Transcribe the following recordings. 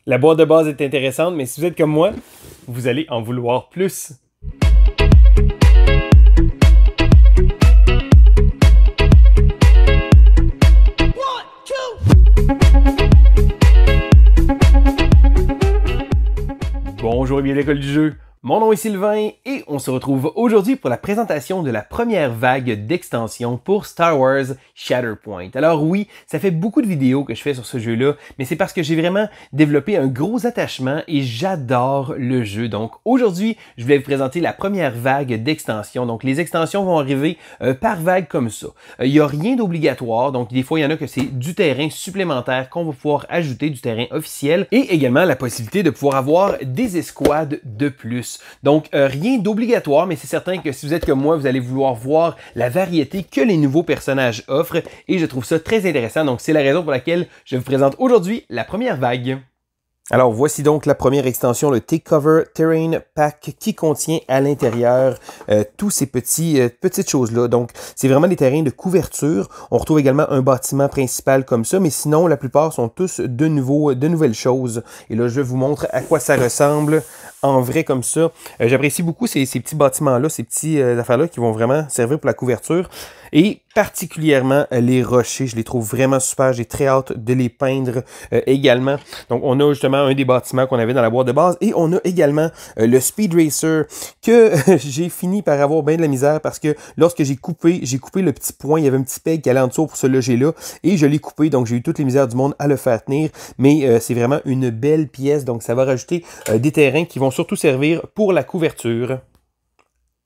La boîte de base est intéressante, mais si vous êtes comme moi, vous allez en vouloir plus. Bonjour et bienvenue à l'école du jeu. Mon nom est Sylvain et on se retrouve aujourd'hui pour la présentation de la première vague d'extensions pour Star Wars Shatterpoint. Alors oui, ça fait beaucoup de vidéos que je fais sur ce jeu-là, mais c'est parce que j'ai vraiment développé un gros attachement et j'adore le jeu. Donc aujourd'hui, je voulais vous présenter la première vague d'extensions. Donc les extensions vont arriver par vague comme ça. Il n'y a rien d'obligatoire, donc des fois il y en a que c'est du terrain supplémentaire qu'on va pouvoir ajouter, du terrain officiel, et également la possibilité de pouvoir avoir des escouades de plus. Donc, rien d'obligatoire, mais c'est certain que si vous êtes comme moi, vous allez vouloir voir la variété que les nouveaux personnages offrent et je trouve ça très intéressant. Donc, c'est la raison pour laquelle je vous présente aujourd'hui la première vague. Alors, voici donc la première extension, le Takeover Terrain Pack, qui contient à l'intérieur tous ces petites choses-là. Donc, c'est vraiment des terrains de couverture. On retrouve également un bâtiment principal comme ça, mais sinon, la plupart sont tous de nouvelles choses. Et là, je vous montre à quoi ça ressemble en vrai comme ça. J'apprécie beaucoup ces petits bâtiments-là, ces petites affaires-là qui vont vraiment servir pour la couverture. Et particulièrement les rochers, je les trouve vraiment super. J'ai très hâte de les peindre également. Donc, on a justement un des bâtiments qu'on avait dans la boîte de base. Et on a également le Speed Racer que j'ai fini par avoir bien de la misère parce que lorsque j'ai coupé le petit point, il y avait un petit peg qui allait en dessous pour se loger là. Et je l'ai coupé, donc j'ai eu toutes les misères du monde à le faire tenir. Mais c'est vraiment une belle pièce. Donc, ça va rajouter des terrains qui vont surtout servir pour la couverture.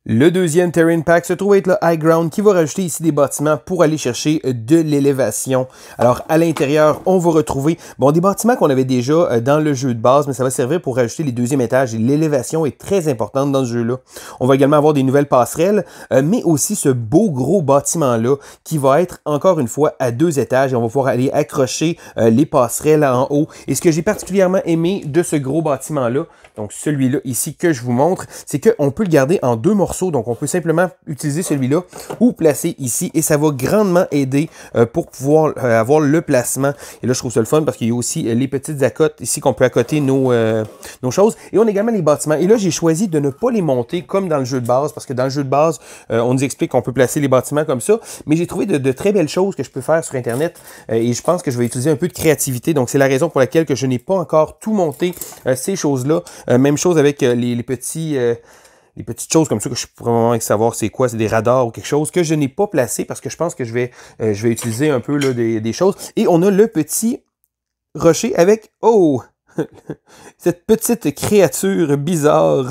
Le deuxième Terrain Pack se trouve être le High Ground qui va rajouter ici des bâtiments pour aller chercher de l'élévation. Alors à l'intérieur, on va retrouver des bâtiments qu'on avait déjà dans le jeu de base, mais ça va servir pour rajouter les deuxièmes étages et l'élévation est très importante dans ce jeu-là. On va également avoir des nouvelles passerelles, mais aussi ce beau gros bâtiment-là qui va être encore une fois à 2 étages et on va pouvoir aller accrocher les passerelles en haut. Et ce que j'ai particulièrement aimé de ce gros bâtiment-là, donc celui-là ici que je vous montre, c'est qu'on peut le garder en 2 morceaux. Donc, on peut simplement utiliser celui-là ou placer ici et ça va grandement aider pour pouvoir avoir le placement. Et là, je trouve ça le fun parce qu'il y a aussi les petites accotes ici qu'on peut accoter nos choses. Et on a également les bâtiments. Et là, j'ai choisi de ne pas les monter comme dans le jeu de base parce que dans le jeu de base, on nous explique qu'on peut placer les bâtiments comme ça. Mais j'ai trouvé de très belles choses que je peux faire sur Internet et je pense que je vais utiliser un peu de créativité. Donc, c'est la raison pour laquelle que je n'ai pas encore tout monté ces choses-là. Même chose avec les petites choses comme ça que je pourrais vraiment savoir c'est quoi, c'est des radars ou quelque chose que je n'ai pas placé parce que je pense que je vais utiliser un peu là, des choses. Et on a le petit rocher avec, cette petite créature bizarre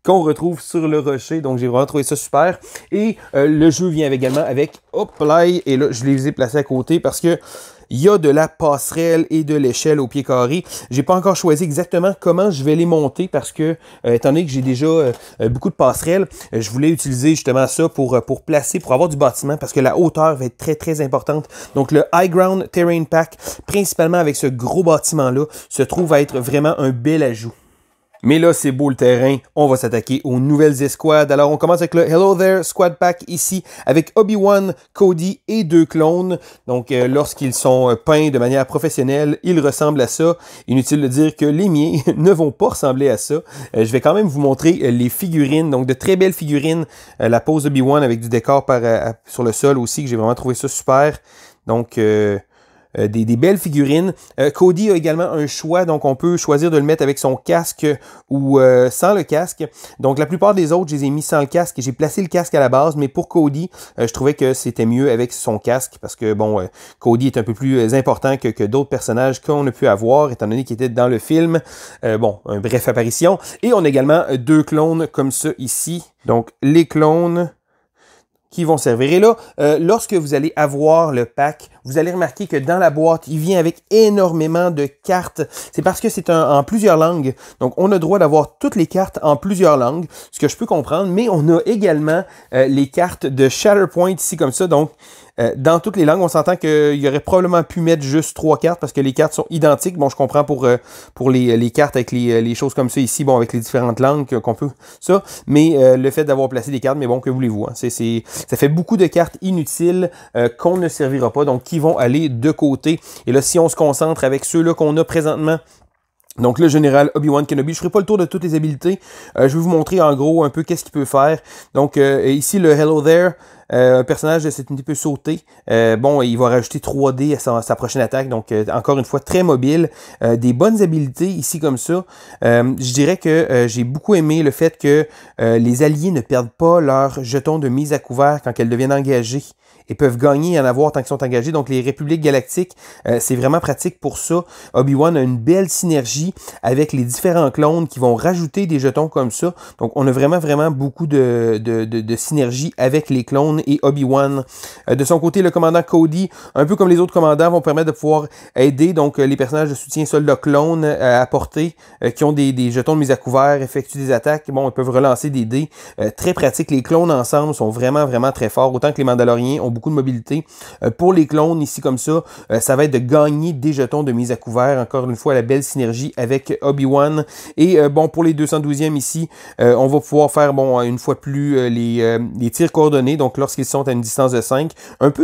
qu'on retrouve sur le rocher. Donc, j'ai vraiment trouvé ça super. Et le jeu vient également avec, et là, je les ai placés à côté parce que il y a de la passerelle et de l'échelle au pied carré. J'ai pas encore choisi exactement comment je vais les monter parce que, étant donné que j'ai déjà beaucoup de passerelles, je voulais utiliser justement ça pour placer, pour avoir du bâtiment parce que la hauteur va être très très importante. Donc le High Ground Terrain Pack, principalement avec ce gros bâtiment-là, se trouve à être vraiment un bel ajout. Mais là, c'est beau le terrain, on va s'attaquer aux nouvelles escouades. Alors, on commence avec le Hello There Squad Pack ici, avec Obi-Wan, Cody et 2 clones. Donc, lorsqu'ils sont peints de manière professionnelle, ils ressemblent à ça. Inutile de dire que les miens ne vont pas ressembler à ça. Je vais quand même vous montrer les figurines, donc de très belles figurines. La pose Obi-Wan avec du décor sur le sol aussi, que j'ai vraiment trouvé ça super. Donc, des belles figurines. Cody a également un choix, donc on peut choisir de le mettre avec son casque ou sans le casque. Donc la plupart des autres, je les ai mis sans le casque. J'ai placé le casque à la base, mais pour Cody, je trouvais que c'était mieux avec son casque parce que Cody est un peu plus important que d'autres personnages qu'on a pu avoir, étant donné qu'il était dans le film. Un bref apparition. Et on a également 2 clones comme ça ici. Donc les clones qui vont servir. Et là, lorsque vous allez avoir le pack, vous allez remarquer que dans la boîte, il vient avec énormément de cartes. C'est parce que c'est en plusieurs langues. Donc, on a droit d'avoir toutes les cartes en plusieurs langues, ce que je peux comprendre, mais on a également les cartes de Shatterpoint ici comme ça. Donc, dans toutes les langues, on s'entend qu'il aurait probablement pu mettre juste 3 cartes parce que les cartes sont identiques. Bon, je comprends pour les cartes avec les choses comme ça ici, avec les différentes langues qu'on peut, ça. Mais le fait d'avoir placé des cartes, mais bon, que voulez-vous, hein, ça fait beaucoup de cartes inutiles qu'on ne servira pas, donc qui vont aller de côté. Et là, si on se concentre avec ceux-là qu'on a présentement, Donc le général Obi-Wan Kenobi, je ferai pas le tour de toutes les habiletés, je vais vous montrer en gros un peu qu'est-ce qu'il peut faire. Donc ici le Hello There, un personnage de cette unité peut sauter. Bon, il va rajouter 3D à sa prochaine attaque, donc encore une fois très mobile. Des bonnes habiletés ici comme ça. Je dirais que j'ai beaucoup aimé le fait que les alliés ne perdent pas leurs jetons de mise à couvert quand elles deviennent engagées et peuvent gagner et en avoir tant qu'ils sont engagés. Donc les Républiques Galactiques, c'est vraiment pratique pour ça. Obi-Wan a une belle synergie avec les différents clones qui vont rajouter des jetons comme ça. Donc on a vraiment beaucoup de synergie avec les clones et Obi-Wan. De son côté, le commandant Cody, un peu comme les autres commandants, vont permettre de pouvoir aider donc les personnages de soutien soldats clones à apporter, qui ont des jetons de mise à couvert, effectuent des attaques. Bon, ils peuvent relancer des dés. Très pratique. Les clones ensemble sont vraiment très forts. Autant que les Mandaloriens ont beaucoup de mobilité. Pour les clones, ici comme ça, ça va être de gagner des jetons de mise à couvert. Encore une fois, la belle synergie avec Obi-Wan. Et bon, pour les 212e ici, on va pouvoir faire, bon, une fois plus, les tirs coordonnés. Donc, lorsqu'ils sont à une distance de 5.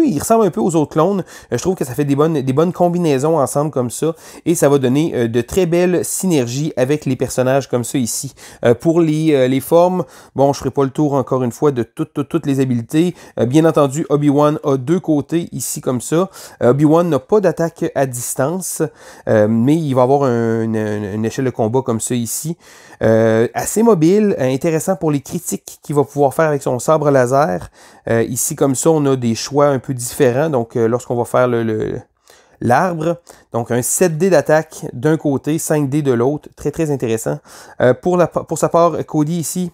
Ils ressemblent un peu aux autres clones. Je trouve que ça fait des bonnes combinaisons ensemble comme ça. Et ça va donner de très belles synergies avec les personnages comme ça ici. Pour les formes, bon, je ferai pas le tour encore une fois de toutes les habiletés. Bien entendu, Obi-Wan a deux côtés ici comme ça. Obi-Wan n'a pas d'attaque à distance, mais il va avoir une échelle de combat comme ça ici. Assez mobile, intéressant pour les critiques qu'il va pouvoir faire avec son sabre laser. Ici comme ça, on a des choix un peu différents. Donc lorsqu'on va faire l'arbre, donc un 7D d'attaque d'un côté, 5D de l'autre, très intéressant. Pour sa part, Cody ici,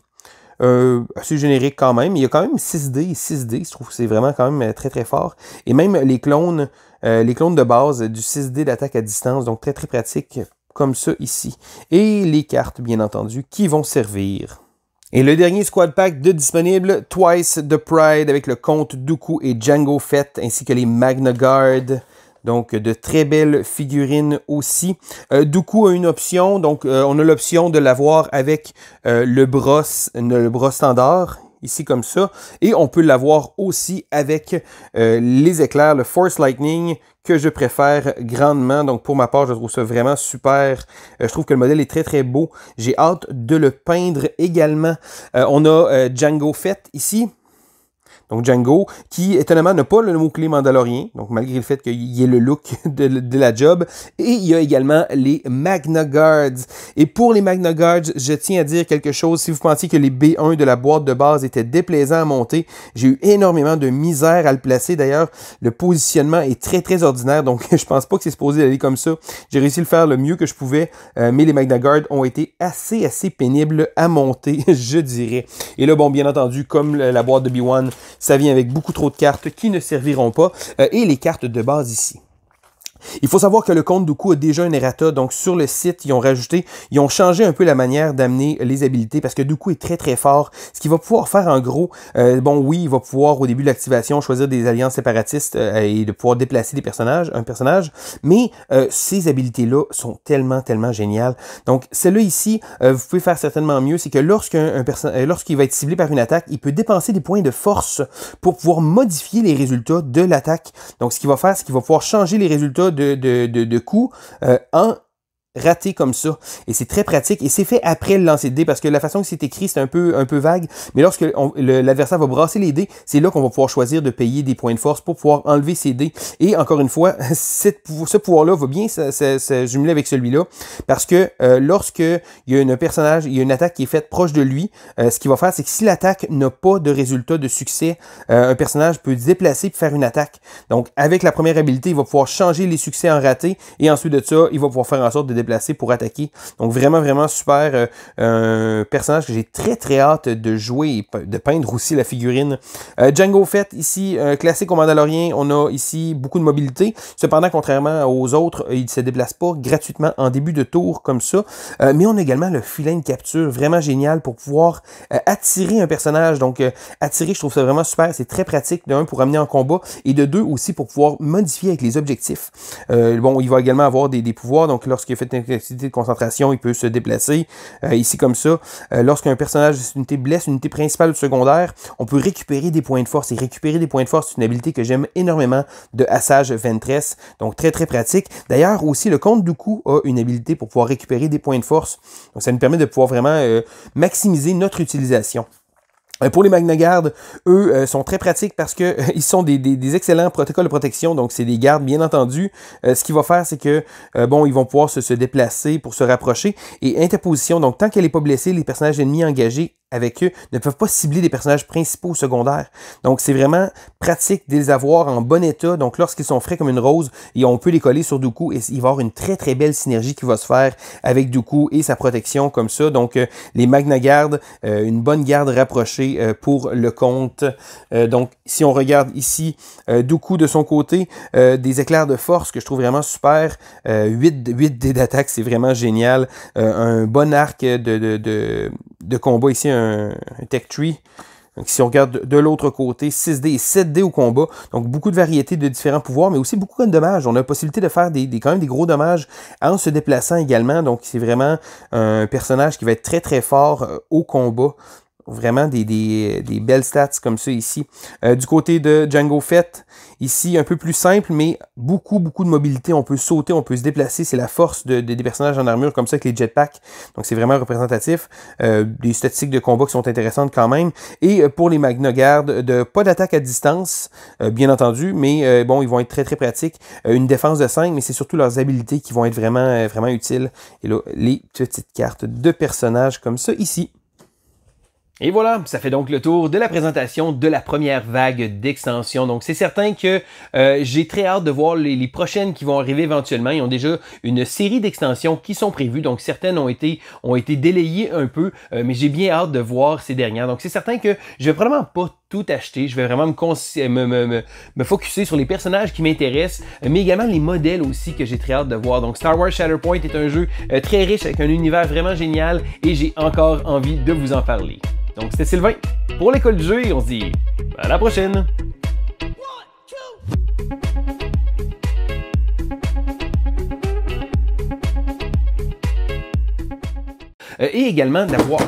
assez générique quand même. Il y a quand même 6D, je trouve que c'est vraiment quand même très fort. Et même les clones de base du 6D d'attaque à distance, donc très pratique comme ça ici. Et les cartes, bien entendu, qui vont servir. Et le dernier squad pack de disponible, Twice the Pride avec le Comte Dooku et Jango Fett, ainsi que les Magna Guard. Donc, de très belles figurines aussi. Dooku a une option. Donc, on a l'option de l'avoir avec le bras standard, ici comme ça. Et on peut l'avoir aussi avec les éclairs, le Force Lightning, que je préfère grandement. Donc, pour ma part, je trouve ça vraiment super. Je trouve que le modèle est très beau. J'ai hâte de le peindre également. On a Jango Fett ici. Donc Jango, qui étonnamment n'a pas le mot-clé Mandalorien, donc malgré le fait qu'il ait le look de la job. Et il y a également les Magna Guards. Et pour les Magna Guards, je tiens à dire quelque chose. Si vous pensiez que les B1 de la boîte de base étaient déplaisants à monter, j'ai eu énormément de misère à le placer. D'ailleurs, le positionnement est très ordinaire, donc je pense pas que c'est supposé aller comme ça. J'ai réussi à le faire le mieux que je pouvais, mais les Magna Guards ont été assez pénibles à monter, je dirais. Et là, bon, bien entendu, comme la boîte de B1, ça vient avec beaucoup trop de cartes qui ne serviront pas. Et les cartes de base ici. Il faut savoir que le Comte Dooku a déjà un errata, donc sur le site, ils ont changé un peu la manière d'amener les habilités parce que Dooku est très fort. Ce qu'il va pouvoir faire en gros, bon oui, il va pouvoir au début de l'activation choisir des alliances séparatistes et de pouvoir déplacer un personnage, mais ces habilités-là sont tellement géniales. Donc celle-là ici, vous pouvez faire certainement mieux, c'est que lorsqu'il va être ciblé par une attaque, il peut dépenser des points de force pour pouvoir modifier les résultats de l'attaque. Donc ce qu'il va faire, c'est qu'il va pouvoir changer les résultats de coups en raté comme ça. Et c'est très pratique. Et c'est fait après le lancer de dés parce que la façon que c'est écrit, c'est un peu vague. Mais lorsque l'adversaire va brasser les dés, c'est là qu'on va pouvoir choisir de payer des points de force pour pouvoir enlever ses dés. Et encore une fois, ce pouvoir-là va bien se jumeler avec celui-là parce que lorsque il y a une attaque qui est faite proche de lui, ce qu'il va faire, c'est que si l'attaque n'a pas de résultat de succès, un personnage peut se déplacer et faire une attaque. Donc, avec la première habilité, il va pouvoir changer les succès en raté et ensuite de ça, il va pouvoir faire en sorte de déplacer pour attaquer. Donc vraiment super. Un personnage que j'ai très hâte de jouer et de peindre aussi la figurine. Jango Fett ici, classique au Mandalorien, on a ici beaucoup de mobilité. Cependant, contrairement aux autres, il ne se déplace pas gratuitement en début de tour comme ça. Mais on a également le filet de capture, vraiment génial pour pouvoir attirer un personnage. Donc attirer, je trouve ça vraiment super. C'est très pratique, de un, pour amener en combat et de deux, aussi pour pouvoir modifier avec les objectifs. Bon, il va également avoir des pouvoirs. Donc lorsqu'il a fait intensité de concentration, il peut se déplacer. Ici, comme ça, lorsqu'un personnage de cette unité blesse une unité principale ou secondaire, on peut récupérer des points de force. Et récupérer des points de force, c'est une habilité que j'aime énormément de Asajj Ventress. Donc, très, très pratique. D'ailleurs, aussi, le Comte Dooku a une habilité pour pouvoir récupérer des points de force. Donc, ça nous permet de pouvoir vraiment maximiser notre utilisation. Pour les Magna Guard, eux sont très pratiques parce que ils sont des excellents protocoles de protection, donc c'est des gardes bien entendu. Ce qu'il va faire, c'est que bon, ils vont pouvoir se déplacer pour se rapprocher et interposition. Donc tant qu'elle n'est pas blessée, les personnages ennemis engagés avec eux ne peuvent pas cibler des personnages principaux ou secondaires. Donc c'est vraiment pratique de les avoir en bon état. Donc lorsqu'ils sont frais comme une rose, et on peut les coller sur Dooku et il va y avoir une très très belle synergie qui va se faire avec Dooku et sa protection comme ça. Donc les Magna Guard, une bonne garde rapprochée pour le compte. Donc, si on regarde ici, Dooku de son côté, des éclairs de force que je trouve vraiment super. 8 dés d'attaque, c'est vraiment génial. Un bon arc de combat ici, un Tech Tree. Donc, si on regarde de l'autre côté, 6D et 7D au combat. Donc, beaucoup de variétés de différents pouvoirs, mais aussi beaucoup de dommages. On a la possibilité de faire quand même des gros dommages en se déplaçant également. Donc, c'est vraiment un personnage qui va être très, très fort au combat. Vraiment des belles stats comme ça ici. Du côté de Jango Fett, ici un peu plus simple, mais beaucoup de mobilité. On peut sauter, on peut se déplacer. C'est la force des personnages en armure comme ça avec les jetpacks. Donc c'est vraiment représentatif. Des statistiques de combat qui sont intéressantes quand même. Et pour les Magna Guard, pas d'attaque à distance, bien entendu, mais bon, ils vont être très très pratiques. Une défense de 5, mais c'est surtout leurs habilités qui vont être vraiment utiles. Et là, les petites cartes de personnages comme ça ici. Et voilà, ça fait donc le tour de la présentation de la première vague d'extensions. Donc c'est certain que j'ai très hâte de voir les prochaines qui vont arriver éventuellement. Ils ont déjà une série d'extensions qui sont prévues. Donc certaines ont été délayées un peu, mais j'ai bien hâte de voir ces dernières. Donc c'est certain que je vais vraiment pas tout acheter. Je vais vraiment me focusser sur les personnages qui m'intéressent, mais également les modèles aussi que j'ai très hâte de voir. Donc Star Wars Shatterpoint est un jeu très riche avec un univers vraiment génial et j'ai encore envie de vous en parler. Donc c'était Sylvain pour l'école du jeu et on se dit à la prochaine! Et également d'avoir